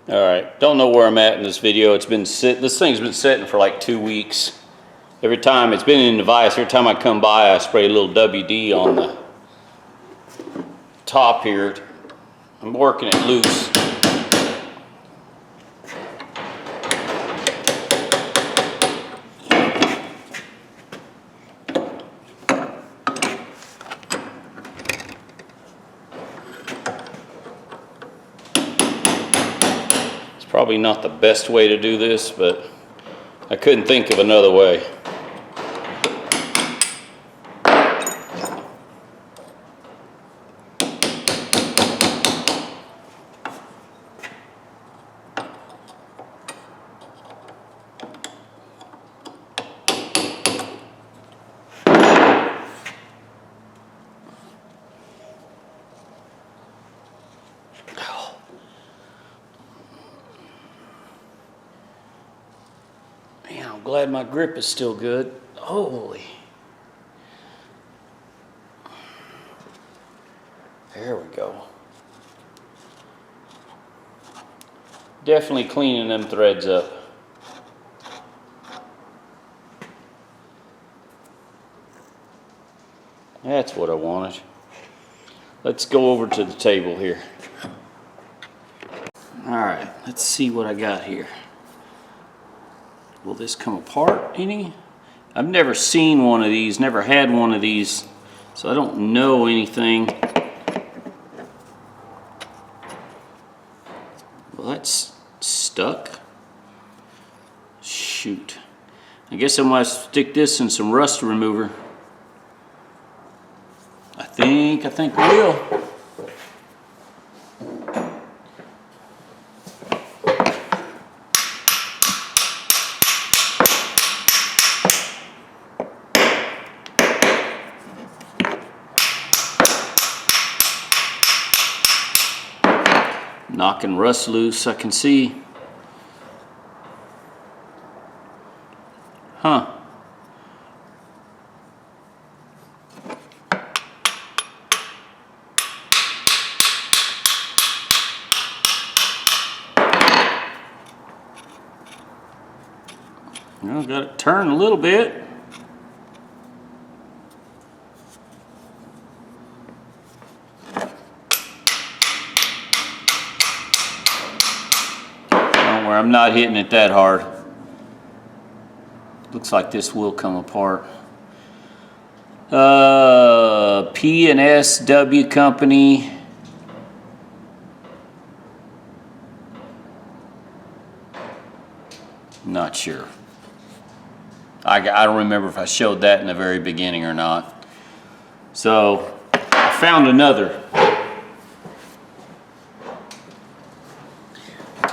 All right, don't know where I'm at in this video. It's been this thing's been sitting for like 2 weeks. Every time it's been in the vise, every time I come by, I spray a little WD on the top here. I'm working it loose. Probably not the best way to do this, but I couldn't think of another way. Man, I'm glad my grip is still good. Holy. There we go. Definitely cleaning them threads up. That's what I wanted. Let's go over to the table here. All right, let's see what I got here. Will this come apart any? I've never seen one of these, never had one of these, so I don't know anything. Well, that's stuck. Shoot. I guess I might stick this in some rust remover. I think I will. Knocking rust loose, I can see. Huh. Well, got it turned a little bit. I'm not hitting it that hard. Looks like this will come apart. P&S company. Not sure. I don't remember if I showed that in the very beginning or not. So I found another.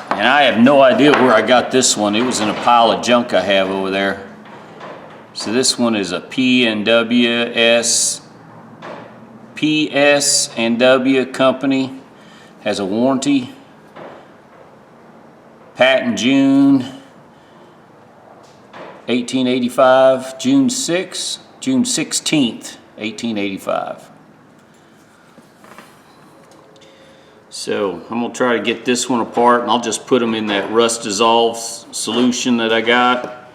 And I have no idea where I got this one. It was in a pile of junk I have over there. So this one is a P&W company. Has a warranty. Patent June 1885, June 16th, 1885. So I'm going to try to get this one apart, and I'll just put them in that rust dissolve solution that I got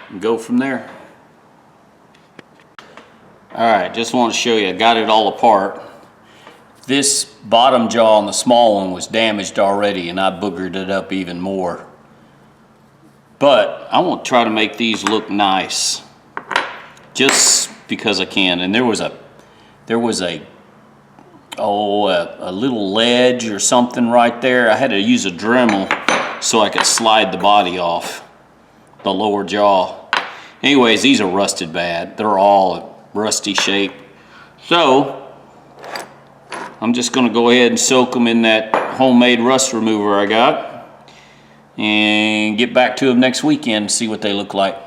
and go from there. Alright, just want to show you, I got it all apart. This bottom jaw on the small one was damaged already, and I boogered it up even more. But I want to try to make these look nice, just because I can. And there was a little ledge or something right there. I had to use a Dremel so I could slide the body off the lower jaw. Anyways, these are rusted bad. They're all rusty shape. So I'm just going to go ahead and soak them in that homemade rust remover I got and get back to them next weekend and see what they look like.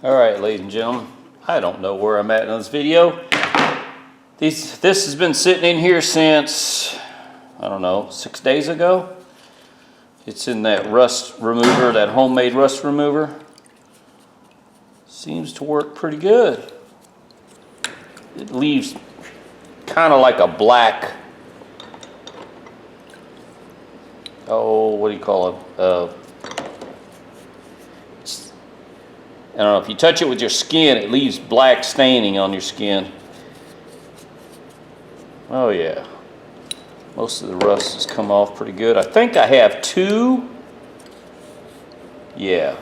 All right, ladies and gentlemen, I don't know where I'm at in this video. This has been sitting in here since, I don't know, 6 days ago. It's in that rust remover, that homemade rust remover. Seems to work pretty good. it leaves kind of like a black, oh, what do you call it? I don't know, if you touch it with your skin, it leaves black staining on your skin. Oh yeah, most of the rust has come off pretty good. I think I have 2. Yeah.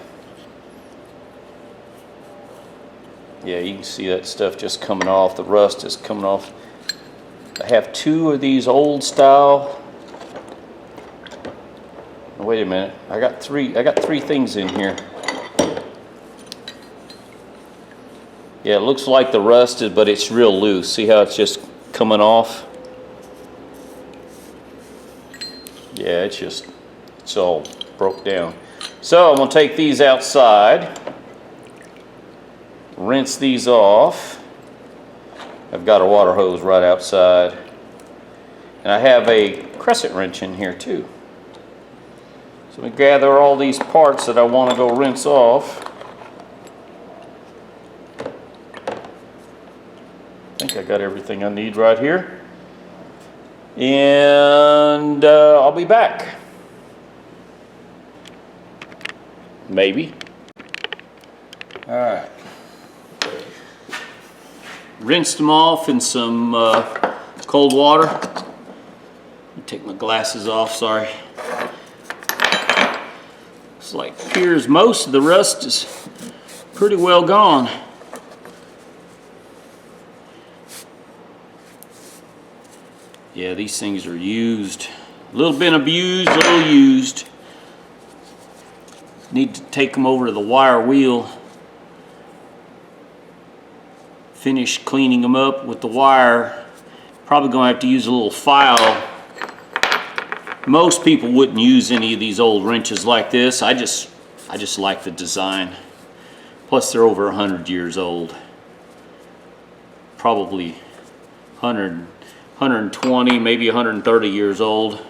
Yeah, you can see that stuff just coming off. The rust is coming off. I have 2 of these old style. Wait a minute. I got 3 things in here. Yeah, it looks like the rust is, but it's real loose. See how it's just coming off? Yeah, it's all broke down. So I'm gonna take these outside, rinse these off. I've got a water hose right outside. And I have a crescent wrench in here too. So we gather all these parts that I want to go rinse off. I think I got everything I need right here. And I'll be back. Maybe. All right. Rinsed them off in some cold water. Take my glasses off, sorry. It's like appears most of the rust is pretty well gone. Yeah, these things are used. A little bit abused, a little used. Need to take them over to the wire wheel. Finish cleaning them up with the wire. Probably gonna have to use a little file. Most people wouldn't use any of these old wrenches like this. I just like the design. Plus they're over 100 years old. Probably 100, 120, maybe 130 years old.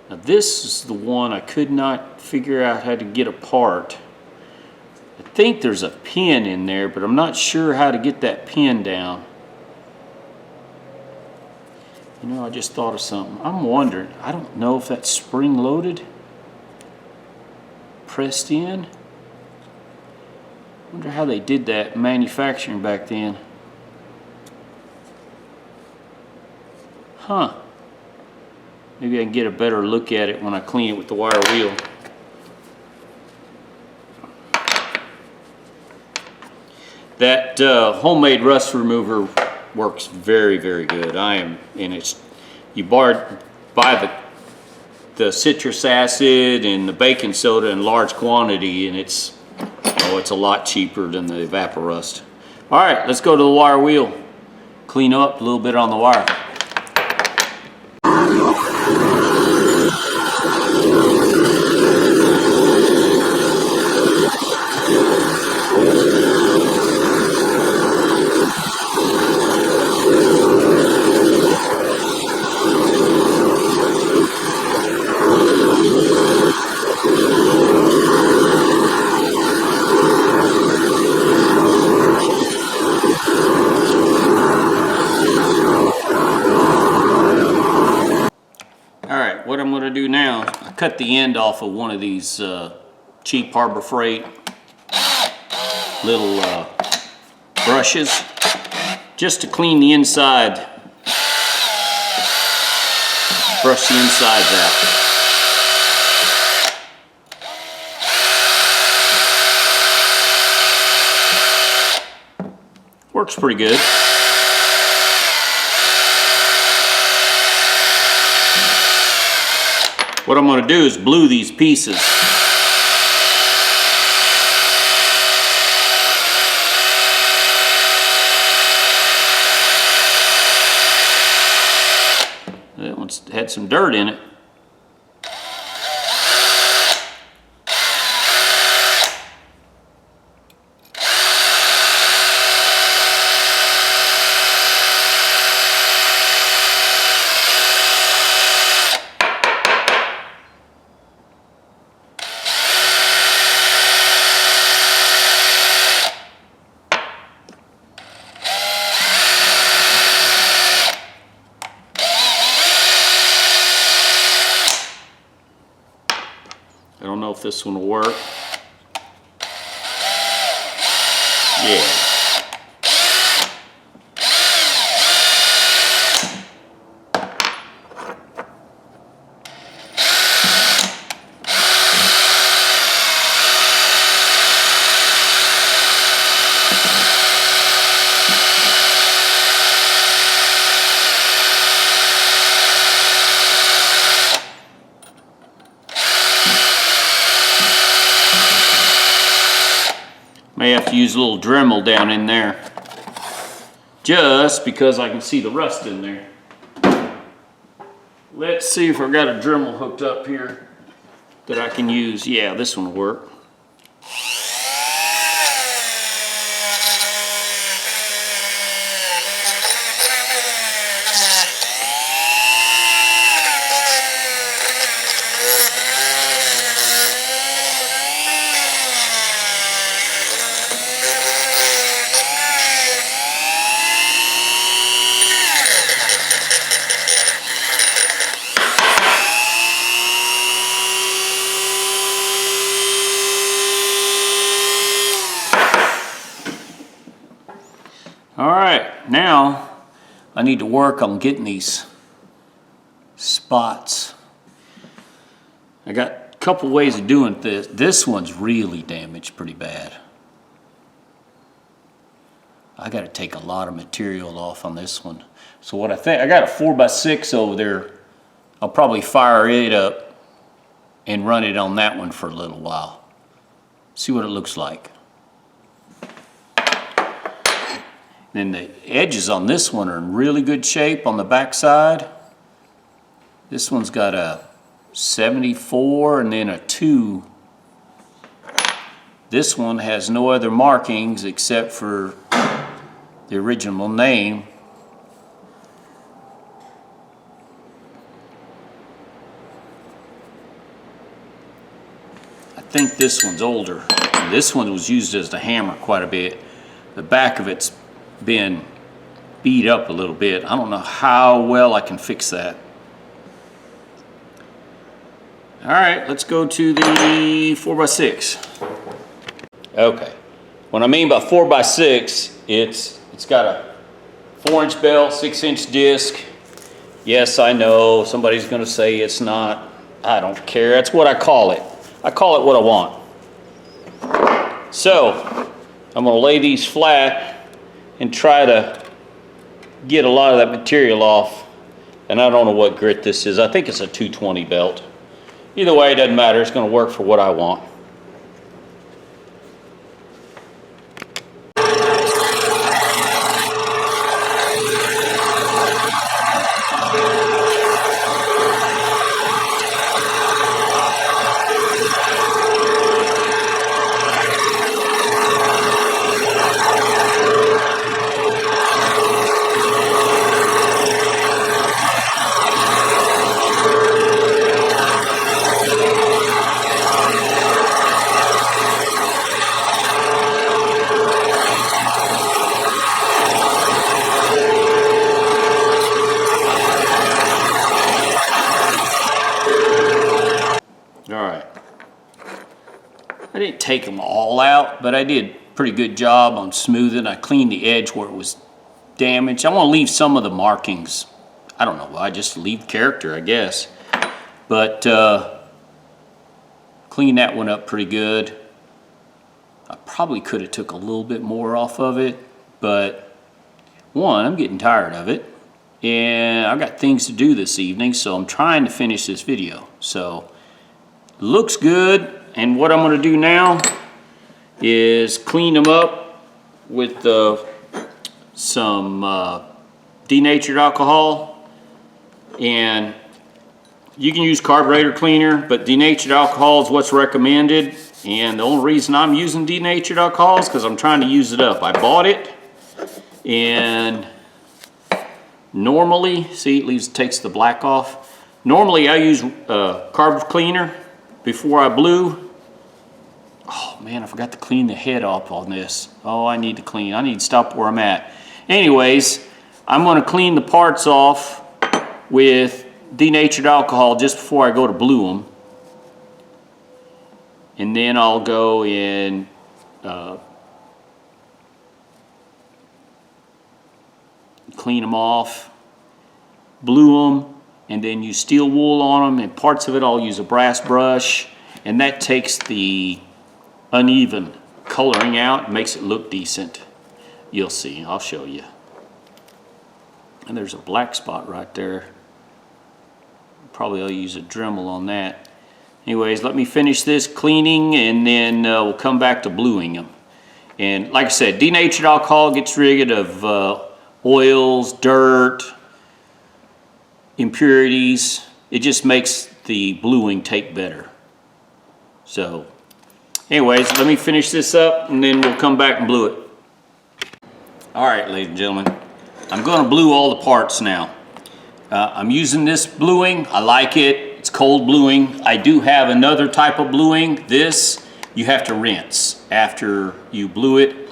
Now this is the one I could not figure out how to get apart. I think there's a pin in there, but I'm not sure how to get that pin down. You know, I just thought of something. I'm wondering, I don't know if that's spring loaded, pressed in. Wonder how they did that manufacturing back then. Huh. Maybe I can get a better look at it when I clean it with the wire wheel. That homemade rust remover works very, very good. You buy the citrus acid and the baking soda in large quantity, and it's a lot cheaper than the Evaporust. All right, let's go to the wire wheel. Clean up a little bit on the wire. What I'm going to do now, I cut the end off of one of these cheap Harbor Freight little brushes just to clean the inside, brush the insides out. Works pretty good. What I'm going to do is blue these pieces. That one's had some dirt in it. this one will work. Yeah. May have to use a little Dremel down in there, just because I can see the rust in there. Let's see if I've got a Dremel hooked up here that I can use. Yeah, this one will work. All right, now I need to work on getting these spots. I got a couple ways of doing this. This one's really damaged pretty bad. I got to take a lot of material off on this one. So what I think, I got a 4x6 over there. I'll probably fire it up and run it on that one for a little while. See what it looks like. Then the edges on this one are in really good shape on the back side. This one's got a 74 and then a 2. This one has no other markings except for the original name. I think this one's older. This one was used as the hammer quite a bit. The back of it's been beat up a little bit. I don't know how well I can fix that. All right, let's go to the 4x6. Okay, what I mean by 4x6, it's got a 4-inch belt, 6-inch disc. Yes, I know somebody's gonna say it's not. I don't care, that's what I call it. I call it what I want. So, I'm gonna lay these flat and try to get a lot of that material off. And I don't know what grit this is. I think it's a 220 belt. Either way, it doesn't matter. It's going to work for what I want. I didn't take them all out, but I did a pretty good job on smoothing. I cleaned the edge where it was damaged. I want to leave some of the markings. I don't know, I just leave character, I guess. But clean that one up pretty good. I probably could have took a little bit more off of it, but one, I'm getting tired of it. And I've got things to do this evening, so I'm trying to finish this video. So, looks good. And what I'm going to do now is clean them up with some denatured alcohol. And you can use carburetor cleaner, but denatured alcohol is what's recommended. And the only reason I'm using denatured alcohol is because I'm trying to use it up. I bought it, and normally, see, it takes the black off. Normally I use carb cleaner before I blew. Oh man, I forgot to clean the head off on this. Oh, I need to stop where I'm at. Anyways, I'm going to clean the parts off with denatured alcohol just before I go to blue them. And then I'll go in clean them off, blue them, and then use steel wool on them, and parts of it I'll use a brass brush, and that takes the uneven coloring out, makes it look decent. You'll see, I'll show you. And there's a black spot right there. Probably I'll use a Dremel on that. Anyways, let me finish this cleaning, and then we'll come back to bluing them. And like I said, denatured alcohol gets rid of oils, dirt, impurities. It just makes the bluing take better. So anyways, let me finish this up, and then we'll come back and blue it. All right, ladies and gentlemen, I'm going to blue all the parts now. I'm using this bluing. I like it. It's cold bluing. I do have another type of bluing. This you have to rinse after you blue it.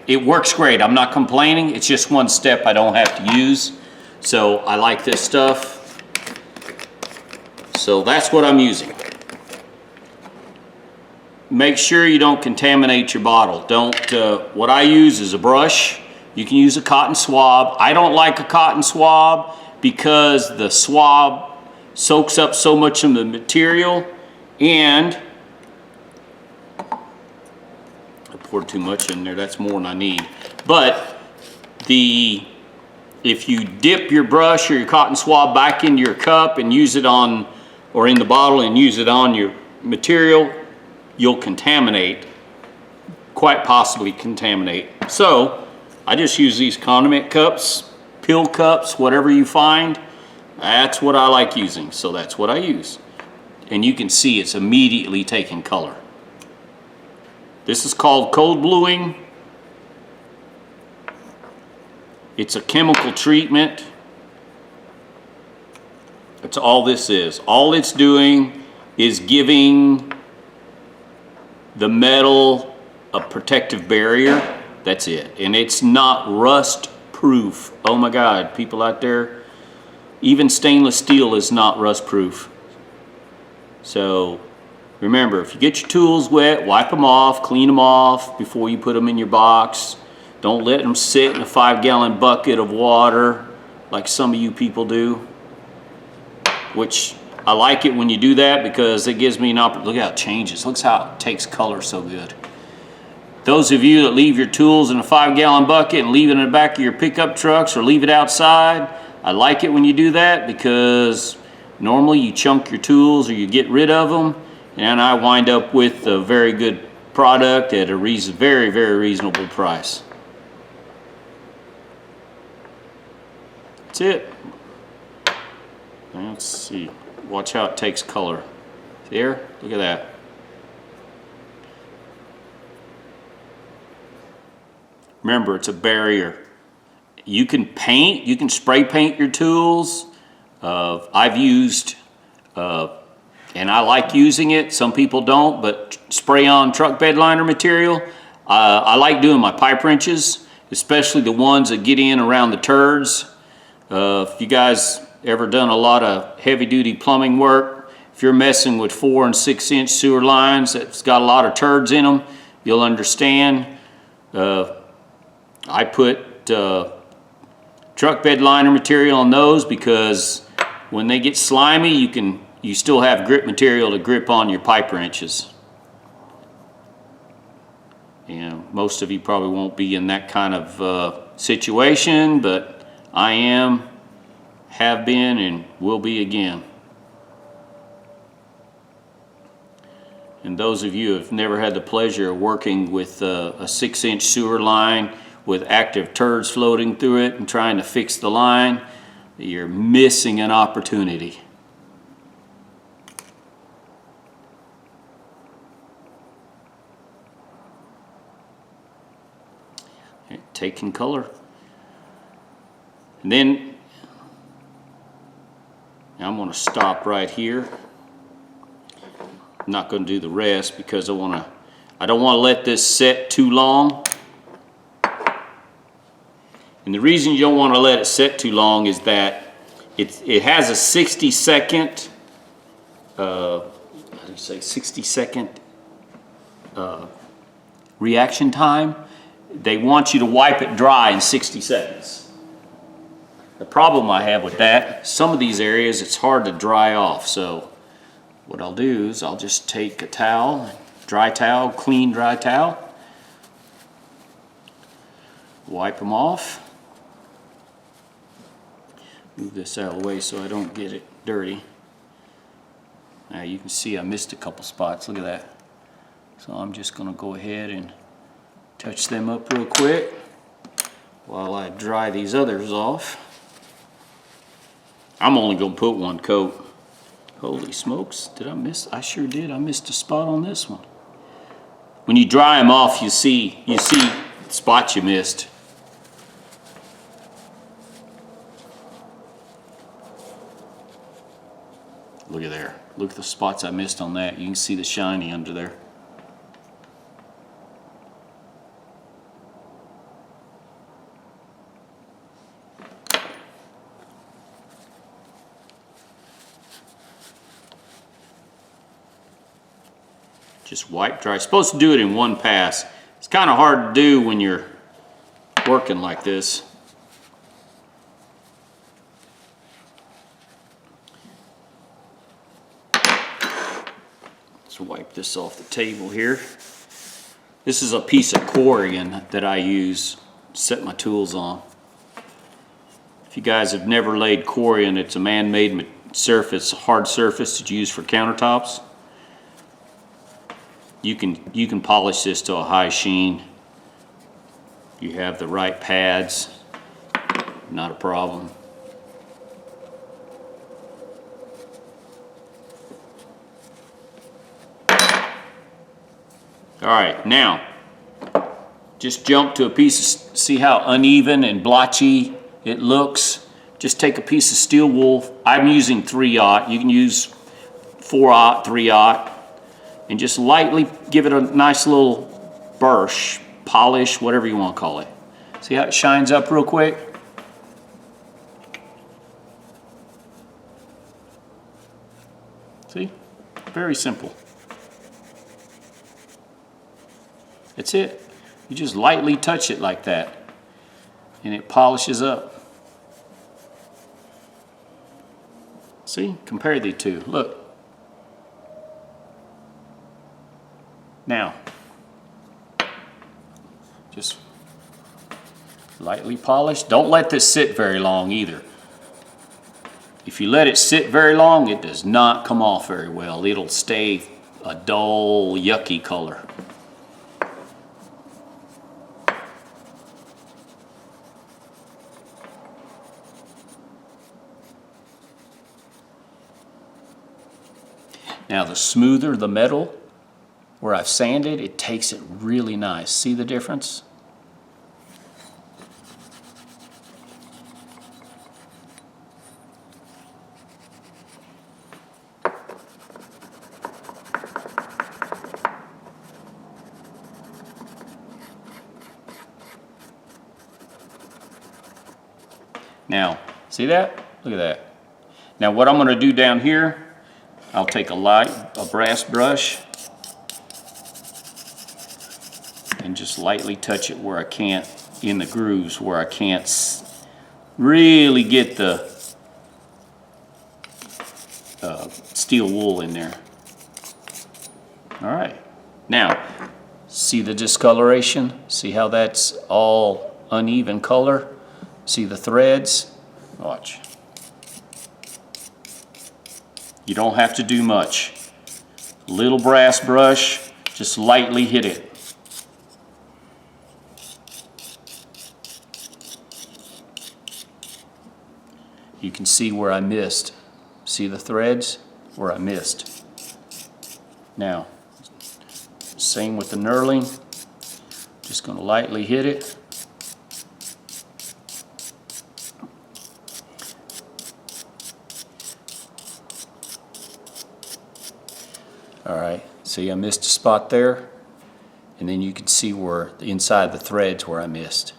It works great. I'm not complaining. It's just one step I don't have to use. So I like this stuff. So that's what I'm using. Make sure you don't contaminate your bottle. What I use is a brush. You can use a cotton swab. I don't like a cotton swab because the swab soaks up so much of the material, and I poured too much in there. That's more than I need. But if you dip your brush or your cotton swab back into your cup and use it on, or in the bottle and use it on your material, you'll contaminate, quite possibly contaminate. So I just use these condiment cups, pill cups, whatever you find. That's what I like using, so that's what I use. And you can see it's immediately taking color. This is called cold bluing. It's a chemical treatment. That's all this is. All it's doing is giving the metal a protective barrier. That's it. And it's not rust proof. Oh my God, people out there, even stainless steel is not rust proof. So remember, if you get your tools wet, wipe them off, clean them off before you put them in your box. Don't let them sit in a 5-gallon bucket of water like some of you people do. Which I like it when you do that, because it gives me an opportunity. Look how it changes. Look how it takes color so good. Those of you that leave your tools in a 5-gallon bucket and leave it in the back of your pickup trucks or leave it outside, I like it when you do that, because normally you chunk your tools or you get rid of them, and I wind up with a very good product at a very, very reasonable price. That's it. Let's see. Watch how it takes color. There, look at that. Remember, it's a barrier. You can paint, you can spray paint your tools. I've used, and I like using it. Some people don't, but spray on truck bed liner material. I like doing my pipe wrenches, especially the ones that get in around the turds. If you guys ever done a lot of heavy duty plumbing work, if you're messing with 4 and 6 inch sewer lines that's got a lot of turds in them, you'll understand. I put truck bed liner material on those, because when they get slimy, you still have grip material to grip on your pipe wrenches. And most of you probably won't be in that kind of situation, but I am, have been, and will be again. And those of you who have never had the pleasure of working with a 6-inch sewer line with active turds floating through it and trying to fix the line, you're missing an opportunity. Okay, taking color. And then I'm going to stop right here. I'm not going to do the rest because I don't want to let this set too long. And the reason you don't want to let it set too long is that it has a 60-second reaction time. They want you to wipe it dry in 60 seconds. The problem I have with that, some of these areas it's hard to dry off, so what I'll do is I'll just take a towel, dry towel, clean dry towel, wipe them off. Move this out of the way so I don't get it dirty. Now you can see I missed a couple spots, look at that. So I'm just going to go ahead and touch them up real quick while I dry these others off. I'm only going to put one coat. Holy smokes, did I miss? I sure did. I missed a spot on this one. When you dry them off, you see spots you missed. Look at there. Look at the spots I missed on that. You can see the shiny under there. Just wipe dry. You're supposed to do it in one pass. It's kind of hard to do when you're working like this. Let's wipe this off the table here. This is a piece of corian that I use to set my tools on. If you guys have never laid corian, it's a man-made surface, hard surface to use for countertops. You can polish this to a high sheen. You have the right pads, not a problem. All right, now just jump to a piece of, see how uneven and blotchy it looks. Just take a piece of steel wool. I'm using 3/0. You can use 4/0, 3/0. And just lightly give it a nice little brush, polish, whatever you want to call it. See how it shines up real quick? See? Very simple. That's it. You just lightly touch it like that, and it polishes up. See? Compare the two. Look. Now, just lightly polish. Don't let this sit very long either. If you let it sit very long, it does not come off very well. It'll stay a dull, yucky color. Now, the smoother the metal, where I've sanded, it takes it really nice. See the difference? Now, see that? Look at that. Now what I'm going to do down here, I'll take a brass brush and just lightly touch it where I can't, in the grooves where I can't really get the steel wool in there. All right, now see the discoloration? See how that's all uneven color? See the threads? Watch. You don't have to do much. Little brass brush, just lightly hit it. You can see where I missed. See the threads? Where I missed. Now, same with the knurling. Just going to lightly hit it. All right, see I missed a spot there, and then you can see where inside the threads where I missed.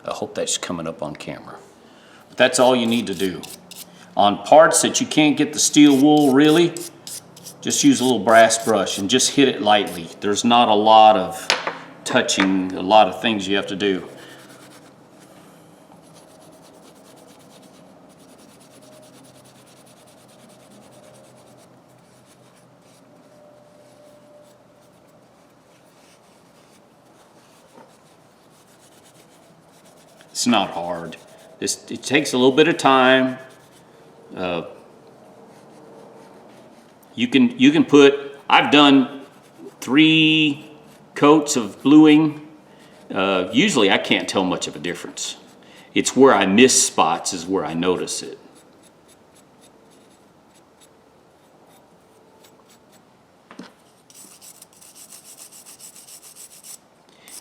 I hope that's coming up on camera. But that's all you need to do. On parts that you can't get the steel wool really, Just use a little brass brush and just hit it lightly. There's not a lot of touching, a lot of things you have to do. It's not hard. It takes a little bit of time. You can put, I've done 3 coats of bluing. Usually I can't tell much of a difference. It's where I miss spots is where I notice it.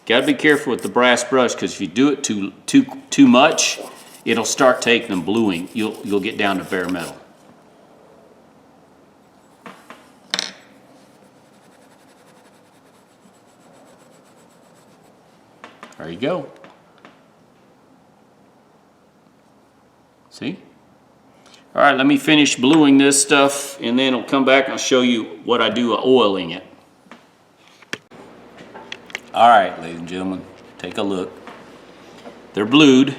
Got to be careful with the brass brush, because if you do it too much, it'll start taking and bluing. You'll get down to bare metal. There you go. See? All right, let me finish bluing this stuff, and then I'll come back and I'll show you what I do oiling it. All right, ladies and gentlemen, take a look. They're blued.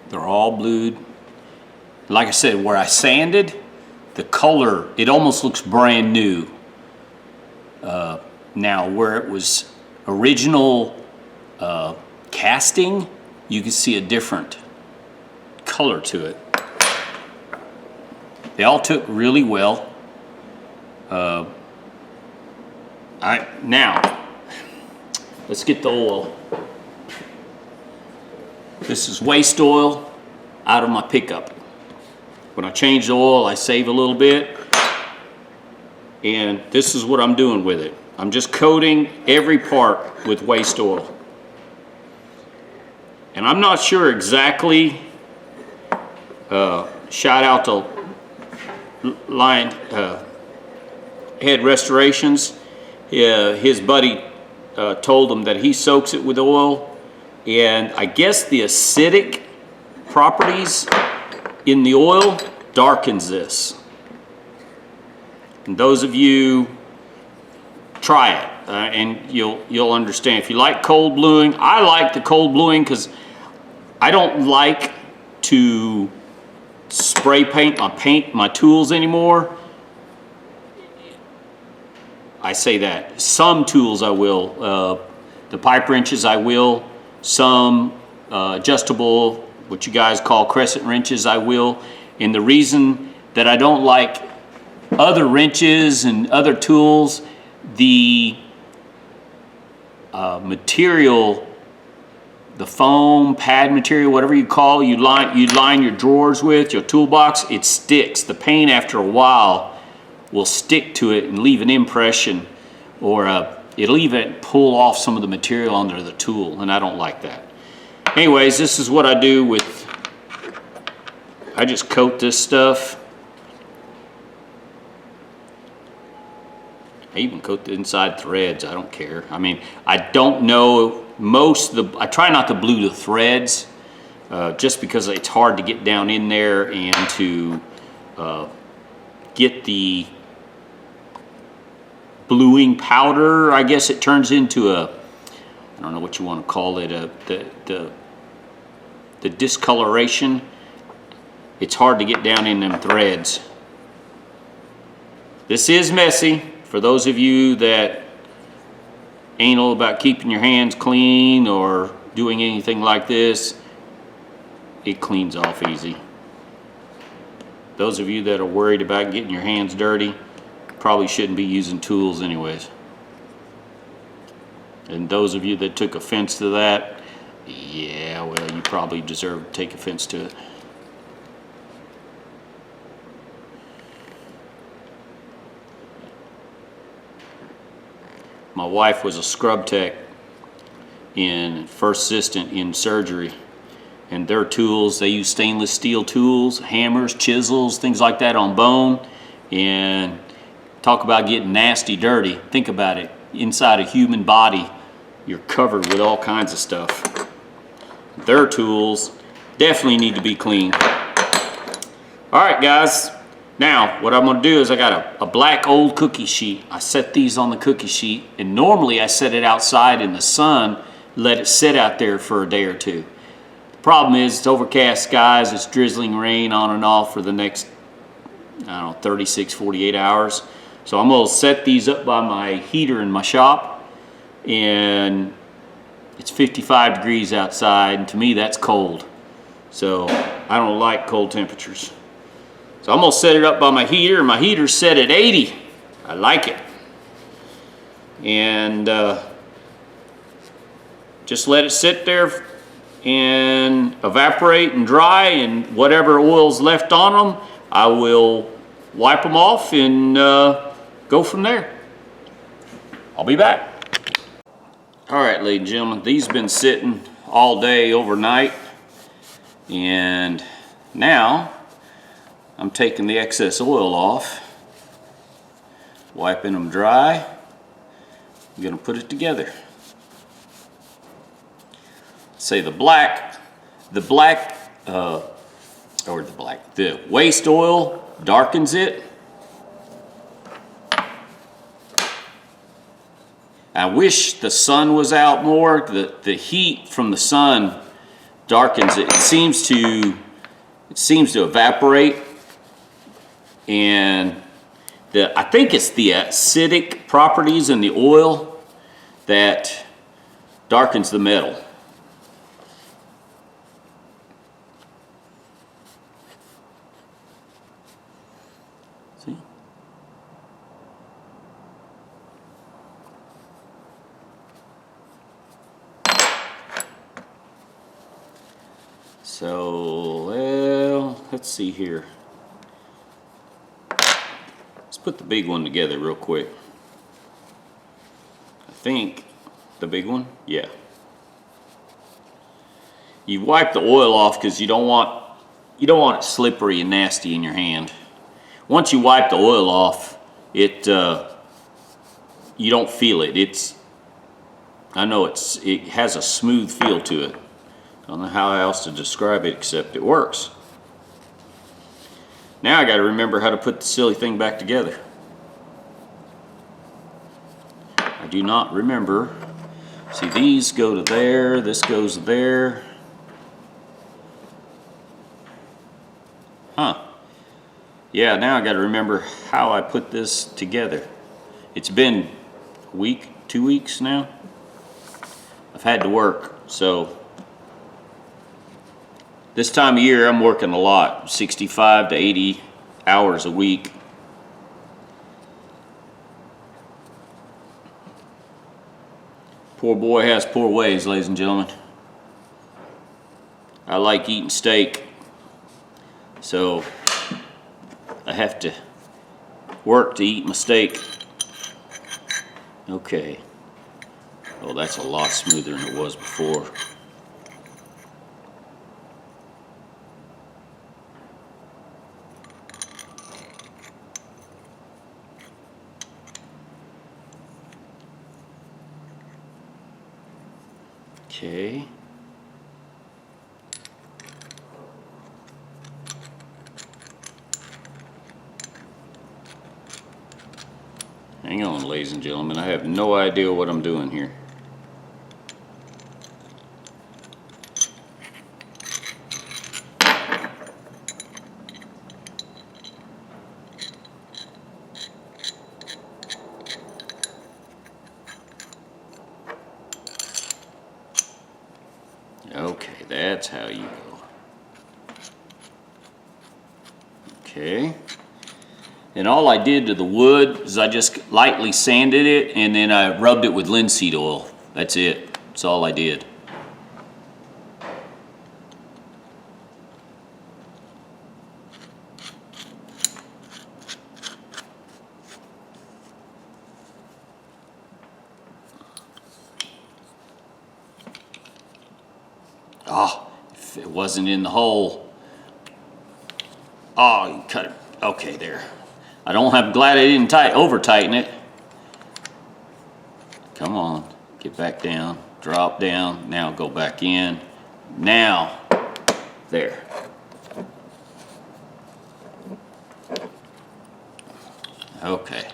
They're all blued. Like I said, where I sanded, the color, it almost looks brand new. Now, where it was original casting, you can see a different color to it. They all took really well. Now, let's get the oil. This is waste oil out of my pickup. When I change the oil, I save a little bit. And this is what I'm doing with it. I'm just coating every part with waste oil. And I'm not sure exactly, shout out to Lion Head Restorations. His buddy told him that he soaks it with oil, and I guess the acidic properties in the oil darkens this. And those of you, try it, and you'll understand. If you like cold bluing, I like the cold bluing because I don't like to spray paint my tools anymore. I say that. Some tools I will. The pipe wrenches I will. Some adjustable, what you guys call crescent wrenches, I will. And the reason that I don't like other wrenches and other tools, the material, the foam, pad material, whatever you call, you line your drawers with, your toolbox, it sticks. The paint after a while will stick to it and leave an impression, or it'll even pull off some of the material under the tool, and I don't like that. Anyways, this is what I do with, I just coat this stuff. I even coat the inside threads, I don't care. I mean, I don't know, I try not to blue the threads, just because it's hard to get down in there and to get the bluing powder. I guess it turns into I don't know what you want to call it, the discoloration. It's hard to get down in them threads. This is messy. For those of you that ain't all about keeping your hands clean or doing anything like this, it cleans off easy. Those of you that are worried about getting your hands dirty probably shouldn't be using tools anyways. And those of you that took offense to that, yeah, well, you probably deserve to take offense to it. My wife was a scrub tech in first assistant in surgery, and their tools, they use stainless steel tools, hammers, chisels, things like that on bone. And talk about getting nasty dirty. Think about it. Inside a human body, you're covered with all kinds of stuff. Their tools definitely need to be cleaned. All right, guys, Now, what I'm gonna do is I got a black old cookie sheet. I set these on the cookie sheet, and normally I set it outside in the sun, let it sit out there for a day or two. The problem is it's overcast skies, it's drizzling rain on and off for the next, I don't know, 36, 48 hours. So I'm gonna set these up by my heater in my shop, and it's 55 degrees outside, and to me that's cold. So I don't like cold temperatures. So I'm gonna set it up by my heater, and my heater's set at 80. I like it. And just let it sit there and evaporate and dry, and whatever oil's left on them, I will wipe them off and go from there. I'll be back. All right, ladies and gentlemen, these have been sitting all day overnight, and now I'm taking the excess oil off, wiping them dry. I'm gonna put it together. Say the waste oil darkens it. I wish the sun was out more. The heat from the sun darkens it. It seems to evaporate, and I think it's the acidic properties in the oil that darkens the metal. See? So, well, let's see here. Let's put the big one together real quick. I think the big one, yeah. You wipe the oil off because you don't want it slippery and nasty in your hand. Once you wipe the oil off, you don't feel it. It has a smooth feel to it. I don't know how else to describe it except it works. Now I got to remember how to put the silly thing back together. I do not remember. See, these go to there, this goes there. Huh. Yeah, now I got to remember how I put this together. It's been a week, 2 weeks now. I've had to work, so this time of year I'm working a lot, 65 to 80 hours a week. Poor boy has poor ways, ladies and gentlemen. I like eating steak, so I have to work to eat my steak. Okay. Oh, that's a lot smoother than it was before. Okay. Hang on, ladies and gentlemen. I have no idea what I'm doing here. Okay, that's how you go. Okay. And all I did to the wood is I just lightly sanded it, and then I rubbed it with linseed oil. That's it. That's all I did. Oh, if it wasn't in the hole. Oh, you cut it. Okay, there. I'm glad I didn't over tighten it. Come on, get back down, drop down, now go back in. Now, there. Okay.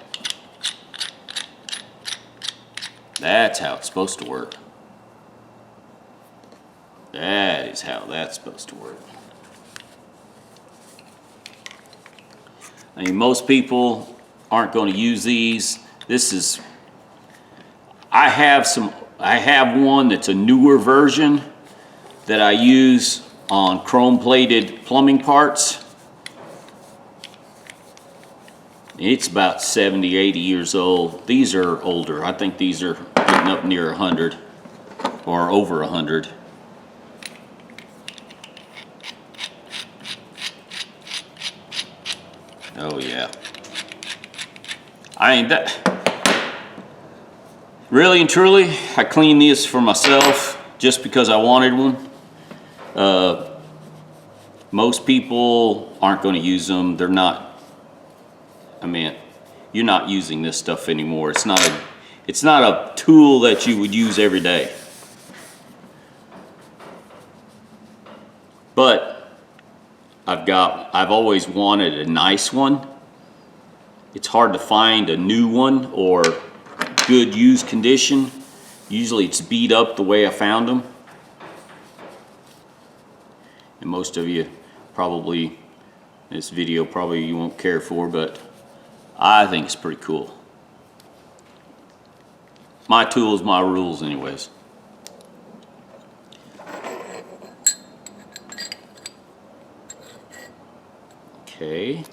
That's how it's supposed to work. That is how that's supposed to work. I mean, most people aren't going to use these. I have one that's a newer version that I use on chrome plated plumbing parts. It's about 70, 80 years old. These are older. I think these are getting up near 100 or over 100. Oh yeah. I mean, that really and truly, I cleaned these for myself just because I wanted one. Most people aren't going to use them. They're not, I mean, you're not using this stuff anymore. It's not a tool that you would use every day. But I've always wanted a nice one. It's hard to find a new one or good used condition. Usually it's beat up the way I found them. And most of you probably, this video probably you won't care for, but I think it's pretty cool. My tools, my rules anyways. Okay.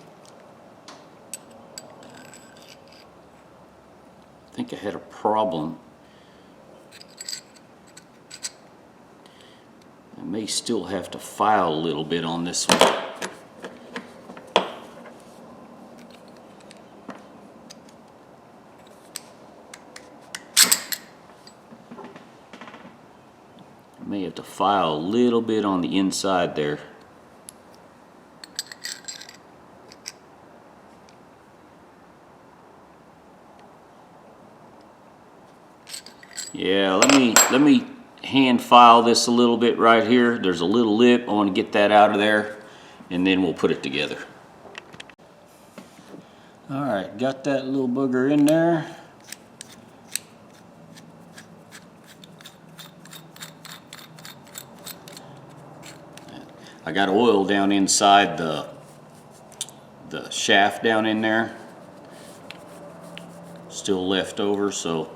I think I had a problem. I may still have to file a little bit on this one. I may have to file a little bit on the inside there. Yeah, let me hand file this a little bit right here. There's a little lip. I want to get that out of there, and then we'll put it together. All right, got that little booger in there. I got oil down inside the shaft down in there. Still left over, so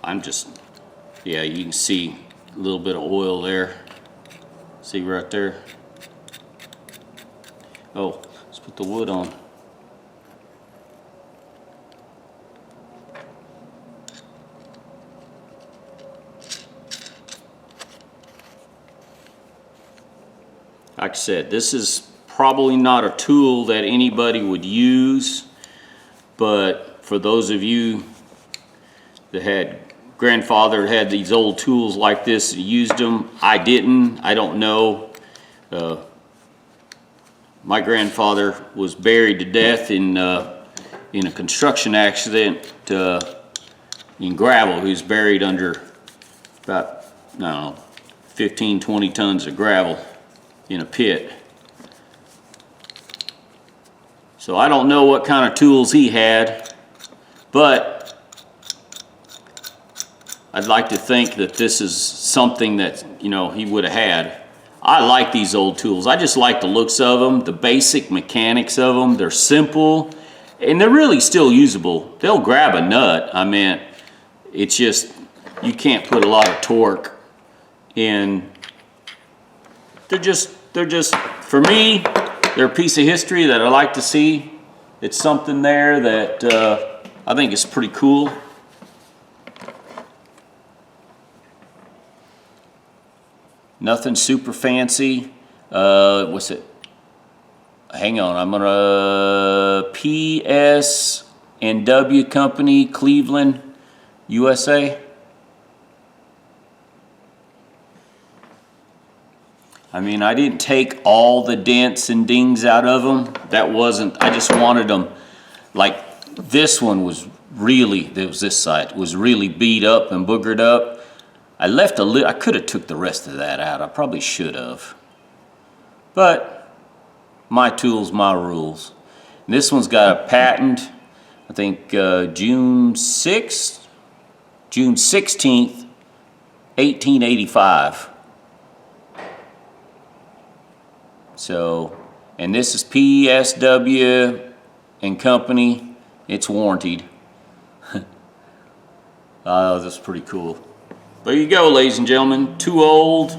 I'm just, yeah, you can see a little bit of oil there. See right there? Oh, let's put the wood on. Like I said, this is probably not a tool that anybody would use, but for those of you that had grandfather had these old tools like this and used them, I didn't. I don't know. My grandfather was buried to death in a construction accident in gravel. He was buried under about, I don't know, 15, 20 tons of gravel in a pit. So I don't know what kind of tools he had, but I'd like to think that this is something that, you know, he would have had. I like these old tools. I just like the looks of them, the basic mechanics of them. They're simple, and they're really still usable. They'll grab a nut. I mean, it's just, you can't put a lot of torque in. They're just, for me, they're a piece of history that I like to see. It's something there that I think is pretty cool. Nothing super fancy. What's it? Hang on, I'm gonna PS&W Company, Cleveland, USA. I mean, I didn't take all the dents and dings out of them. That wasn't, I just wanted them, like this one was really, it was this side, was really beat up and boogered up. I left a little, I could have took the rest of that out. I probably should have. But my tools, my rules. And this one's got a patent I think June 6th, June 16th, 1885. So, and this is PSW and Company. It's warranted. That's pretty cool. There you go, ladies and gentlemen. 2 old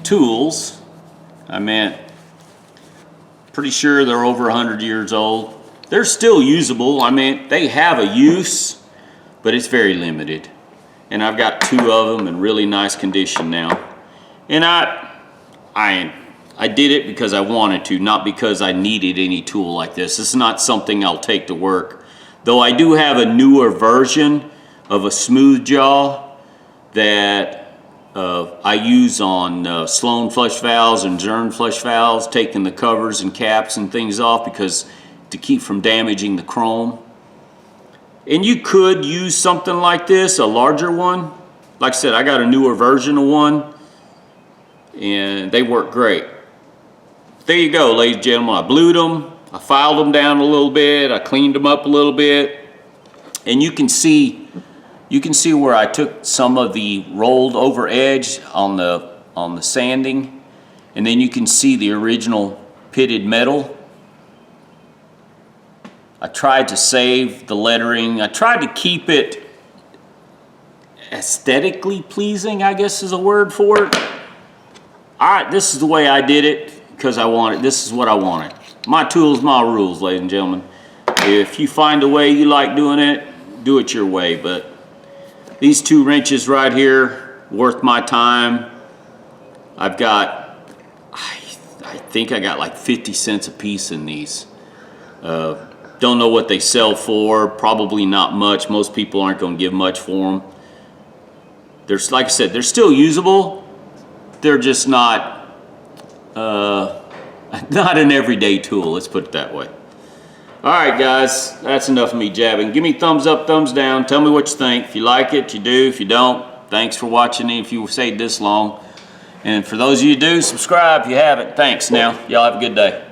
tools. I mean, pretty sure they're over 100 years old. They're still usable. I mean, they have a use, but it's very limited. And I've got 2 of them in really nice condition now. And I did it because I wanted to, not because I needed any tool like this. This is not something I'll take to work. Though I do have a newer version of a smooth jaw that I use on Sloan flush valves and Zern flush valves, taking the covers and caps and things off because to keep from damaging the chrome. And you could use something like this, a larger one. Like I said, I got a newer version of one and they work great. There you go, ladies and gentlemen. I blued them, I filed them down a little bit, I cleaned them up a little bit, and you can see where I took some of the rolled over edge on the sanding, and then you can see the original pitted metal. I tried to save the lettering. I tried to keep it aesthetically pleasing, I guess is a word for it. This is the way I did it because this is what I wanted. My tools, my rules, ladies and gentlemen. If you find a way you like doing it, do it your way, but these 2 wrenches right here, worth my time. I think I got like 50 cents a piece in these. Don't know what they sell for, probably not much. Most people aren't gonna give much for them. There's, like I said, they're still usable. They're just not an everyday tool, let's put it that way. All right, guys, that's enough of me jabbing. Give me thumbs up, thumbs down. Tell me what you think. If you like it, you do. If you don't, thanks for watching. If you stayed this long. And for those of you who do, subscribe if you haven't. Thanks now. Y'all have a good day.